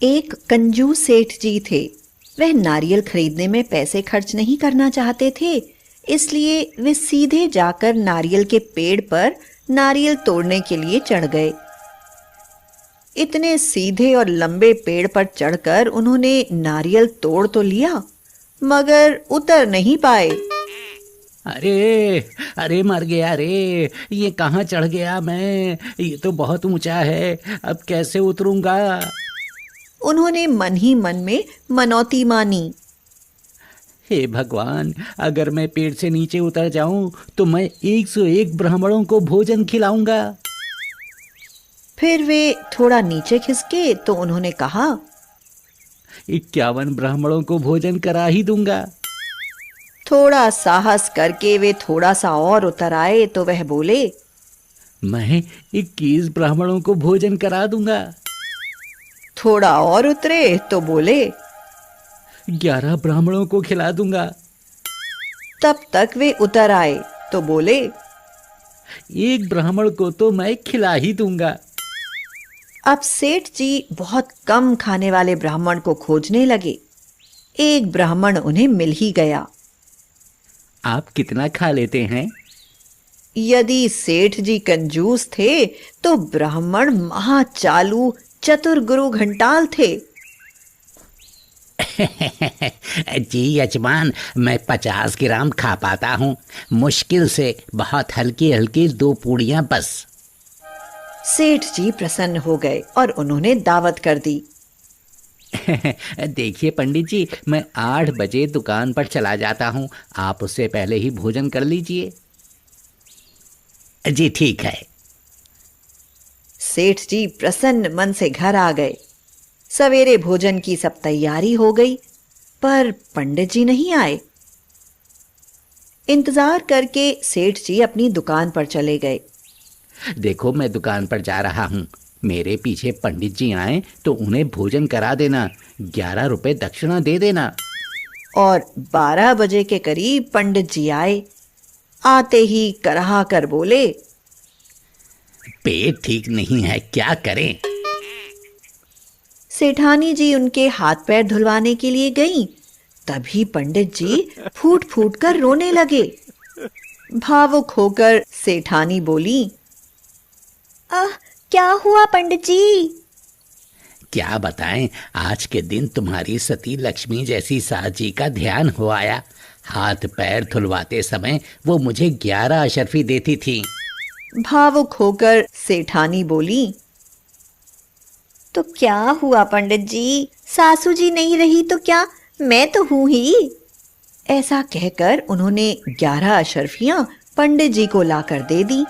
एक कंजूस सेठ जी थे। वह नारियल खरीदने में पैसे खर्च नहीं करना चाहते थे, इसलिए वे सीधे जाकर नारियल के पेड़ पर नारियल तोड़ने के लिए चढ़ गए। इतने सीधे और लंबे पेड़ पर चढ़कर उन्होंने नारियल तोड़ तो लिया, मगर उतर नहीं पाए। अरे अरे मर गया रे। ये कहाँ चढ़ गया मैं? ये तो बहुत ऊंचा है, अब कैसे उतरूंगा? उन्होंने मन ही मन में मनौती मानी। हे भगवान, अगर मैं पेड़ से नीचे उतर जाऊं तो मैं 101 ब्राह्मणों को भोजन खिलाऊंगा। फिर वे थोड़ा नीचे खिसके तो उन्होंने कहा, 51 ब्राह्मणों को भोजन करा ही दूंगा। थोड़ा साहस करके वे थोड़ा सा और उतर आए तो वह बोले, मैं 21 ब्राह्मणों को भोजन करा दूंगा। थोड़ा और उतरे तो बोले, 11 ब्राह्मणों को खिला दूंगा। तब तक वे उतर आए तो बोले, एक ब्राह्मण को तो मैं खिला ही दूंगा। अब सेठ जी बहुत कम खाने वाले ब्राह्मण को खोजने लगे। एक ब्राह्मण उन्हें मिल ही गया। आप कितना खा लेते हैं? यदि सेठ जी कंजूस थे तो ब्राह्मण महाचालू चतुर गुरु घंटाल थे। जी यजमान, मैं 50 ग्राम खा पाता हूँ, मुश्किल से, बहुत हल्की हल्की 2 पूड़ियाँ बस। सेठ जी प्रसन्न हो गए और उन्होंने दावत कर दी। देखिए पंडित जी, मैं 8 बजे दुकान पर चला जाता हूँ, आप उससे पहले ही भोजन कर लीजिए। जी ठीक है। सेठ जी प्रसन्न मन से घर आ गए। सवेरे भोजन की सब तैयारी हो गई, पर पंडित जी नहीं आए। इंतजार करके सेठ जी अपनी दुकान पर चले गए। देखो, मैं दुकान पर जा रहा हूँ, मेरे पीछे पंडित जी आए तो उन्हें भोजन करा देना, 11 रुपए दक्षिणा दे देना। और 12 बजे के करीब पंडित जी आए। आते ही कराह कर बोले, पेट ठीक नहीं है, क्या करें? सेठानी जी उनके हाथ पैर धुलवाने के लिए गईं। तभी पंडित जी फूट फूट कर रोने लगे। भावुक होकर सेठानी बोली, क्या हुआ पंडित जी? क्या बताएं, आज के दिन तुम्हारी सती लक्ष्मी जैसी सास जी का ध्यान हो आया। हाथ पैर धुलवाते समय वो मुझे 11 अशर्फी देती थी। भावुक होकर सेठानी बोली, तो क्या हुआ पंडित जी? सासू जी नहीं रही तो क्या, मैं तो हूं ही। ऐसा कहकर उन्होंने 11 अशर्फियां पंडित जी को लाकर दे दी।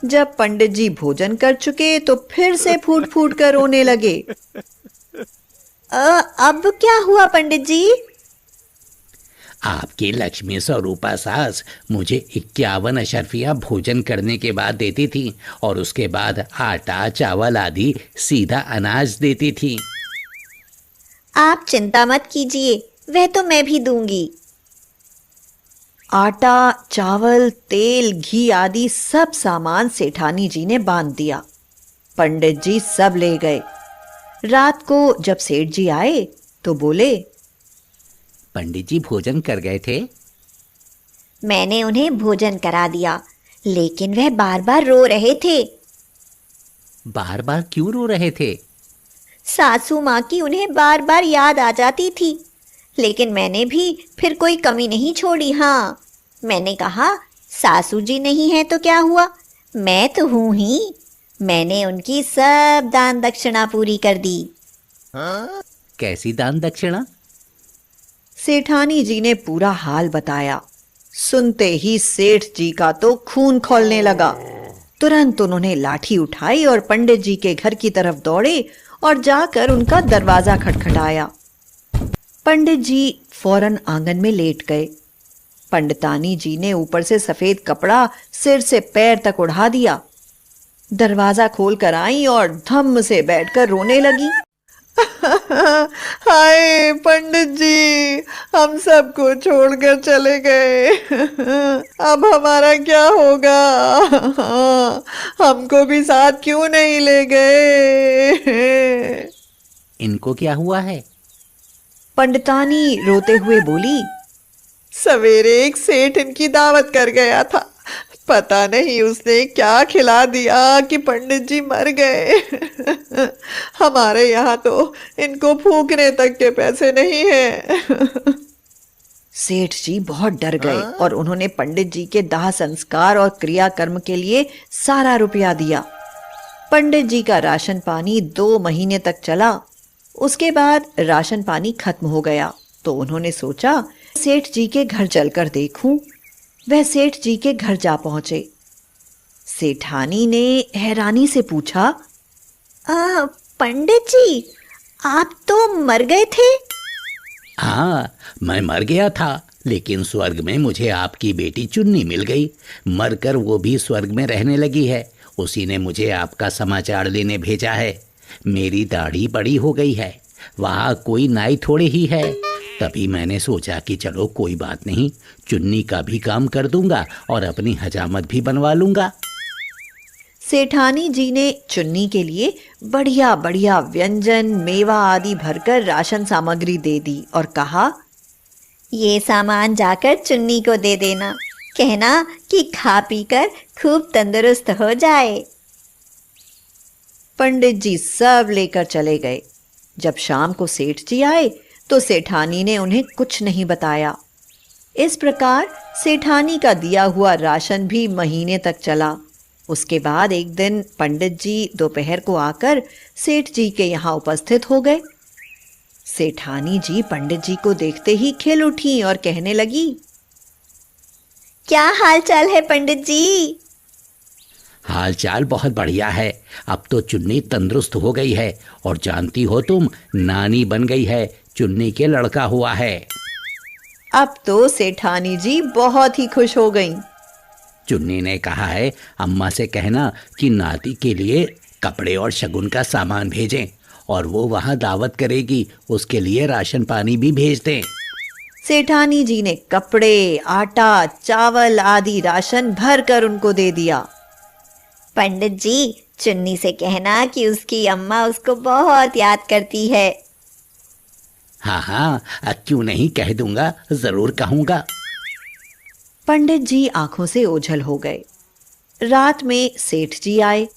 जब पंडित जी भोजन कर चुके तो फिर से फूट फूट कर रोने लगे। अब क्या हुआ पंडित जी? आपकी लक्ष्मी स्वरूपा सास मुझे 51 अशर्फियां भोजन करने के बाद देती थी, और उसके बाद आटा चावल आदि सीधा अनाज देती थी। आप चिंता मत कीजिए, वह तो मैं भी दूंगी। आटा चावल तेल घी आदि सब सामान सेठानी जी ने बांध दिया। पंडित जी सब ले गए। रात को जब सेठ जी आए तो बोले, पंडित जी भोजन कर गए थे? मैंने उन्हें भोजन करा दिया, लेकिन वह बार बार रो रहे थे। बार बार क्यों रो रहे थे? सासू माँ की उन्हें बार बार याद आ जाती थी, लेकिन मैंने भी फिर कोई कमी नहीं छोड़ी। हाँ, मैंने कहा, सासू जी नहीं है तो क्या हुआ, मैं तो हूं ही। मैंने उनकी सब दान दक्षिणा पूरी कर दी। कैसी दान दक्षिणा? सेठानी जी ने पूरा हाल बताया। सुनते ही सेठ जी का तो खून खौलने लगा। तुरंत उन्होंने लाठी उठाई और पंडित जी के घर की तरफ दौड़े और जाकर उनका दरवाजा खटखटाया। पंडित जी फौरन आंगन में लेट गए। पंडितानी जी ने ऊपर से सफेद कपड़ा सिर से पैर तक उड़ा दिया। दरवाजा खोल कर आई और धम्म से बैठकर रोने लगी। हाय पंडित जी, हम सबको छोड़कर चले गए, अब हमारा क्या होगा? हमको भी साथ क्यों नहीं ले गए? इनको क्या हुआ है? पंडितानी रोते हुए बोली, सवेरे एक सेठ इनकी दावत कर गया था। पता नहीं उसने क्या खिला दिया कि पंडित जी मर गए। हमारे यहाँ तो इनको फूकने तक के पैसे नहीं हैं। सेठ जी बहुत डर गए और उन्होंने पंडित जी के दाह संस्कार और क्रियाकर्म के लिए सारा रुपया दिया। पंडित जी का राशन पानी 2 महीने तक चला। उसके बाद राशन पानी खत्म हो गया तो उन्होंने सोचा सेठ जी के घर चलकर देखूं। वह सेठ जी के घर जा पहुंचे। सेठानी ने हैरानी से पूछा, पंडित जी, आप तो मर गए थे। हाँ, मैं मर गया था, लेकिन स्वर्ग में मुझे आपकी बेटी चुन्नी मिल गई। मरकर वो भी स्वर्ग में रहने लगी है। उसी ने मुझे आपका समाचार लेने भेजा है। मेरी दाढ़ी बड़ी हो गई है, वहाँ कोई नाई थोड़े ही है। तभी मैंने सोचा कि चलो कोई बात नहीं, चुन्नी का भी काम कर दूंगा और अपनी हजामत भी बनवा लूंगा। सेठानी जी ने चुन्नी के लिए बढ़िया बढ़िया व्यंजन, मेवा आदि भरकर राशन सामग्री दे दी और कहा, ये सामान जाकर चुन्नी को दे देना, कहना कि खा पीकर खूब तंदुरुस्त हो जाए। पंडित जी सब लेकर चले गए। जब शाम को सेठ जी आए तो सेठानी ने उन्हें कुछ नहीं बताया। इस प्रकार सेठानी का दिया हुआ राशन भी महीने तक चला। उसके बाद एक दिन पंडित जी दोपहर को आकर सेठ जी के यहाँ उपस्थित हो गए। सेठानी जी पंडित जी को देखते ही खिल उठी और कहने लगी, क्या हाल चाल है पंडित जी? हाल चाल बहुत बढ़िया है। अब तो चुन्नी तंदुरुस्त हो गई है और जानती हो तुम, नानी बन गई है। चुन्नी के लड़का हुआ है। अब तो सेठानी जी बहुत ही खुश हो गईं। चुन्नी ने कहा है, अम्मा से कहना कि नाती के लिए कपड़े और शगुन का सामान भेजें और वो वहाँ दावत करेगी, उसके लिए राशन पानी भी भेज दें। सेठानी जी ने कपड़े, आटा, चावल आदि राशन भर कर उनको दे दिया। पंडित जी, चुन्नी से कहना कि उसकी अम्मा उसको बहुत याद करती है। हाँ हाँ, क्यों नहीं, कह दूंगा, जरूर कहूंगा। पंडित जी आंखों से ओझल हो गए। रात में सेठ जी आए।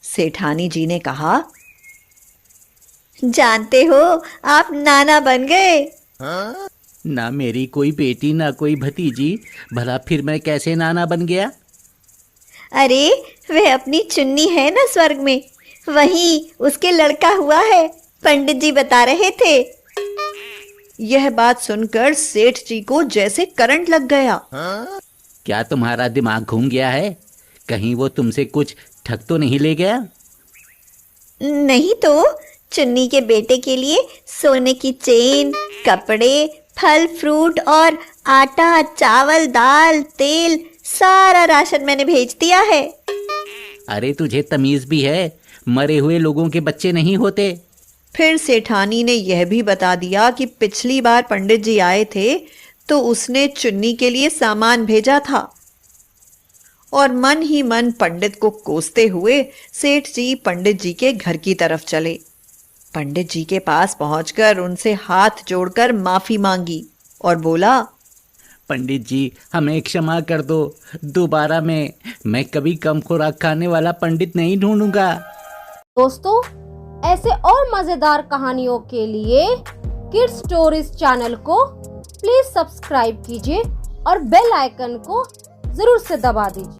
सेठानी जी ने कहा, जानते हो, आप नाना बन गए। ना मेरी कोई बेटी ना कोई भतीजी, भला फिर मैं कैसे नाना बन गया? अरे, वह अपनी चुन्नी है ना स्वर्ग में, वही उसके लड़का हुआ है, पंडित जी बता रहे थे। यह बात सुनकर सेठ जी को जैसे करंट लग गया। क्या तुम्हारा दिमाग घूम गया है? कहीं वो तुमसे कुछ ठग तो नहीं ले गया? नहीं तो, चुन्नी के बेटे के लिए सोने की चेन, कपड़े, फल फ्रूट और आटा, चावल, दाल, तेल, सारा राशन मैंने भेज दिया है। अरे तुझे तमीज भी है? मरे हुए लोगों के बच्चे नहीं होते। फिर सेठानी ने यह भी बता दिया कि पिछली बार पंडित जी आए थे तो उसने चुन्नी के लिए सामान भेजा था। और मन ही मन पंडित को कोसते हुए सेठ जी पंडित जी के घर की तरफ चले। पंडित जी के पास पहुंचकर उनसे हाथ जोड़कर माफी मांगी और बोला, पंडित जी, हमें क्षमा कर दो। दोबारा मैं कभी कम खुराक खाने वाला पंडित नहीं ढूंढूंगा। दोस्तों, ऐसे और मजेदार कहानियों के लिए किड्स स्टोरीज चैनल को प्लीज सब्सक्राइब कीजिए और बेल आइकन को जरूर से दबा दीजिए।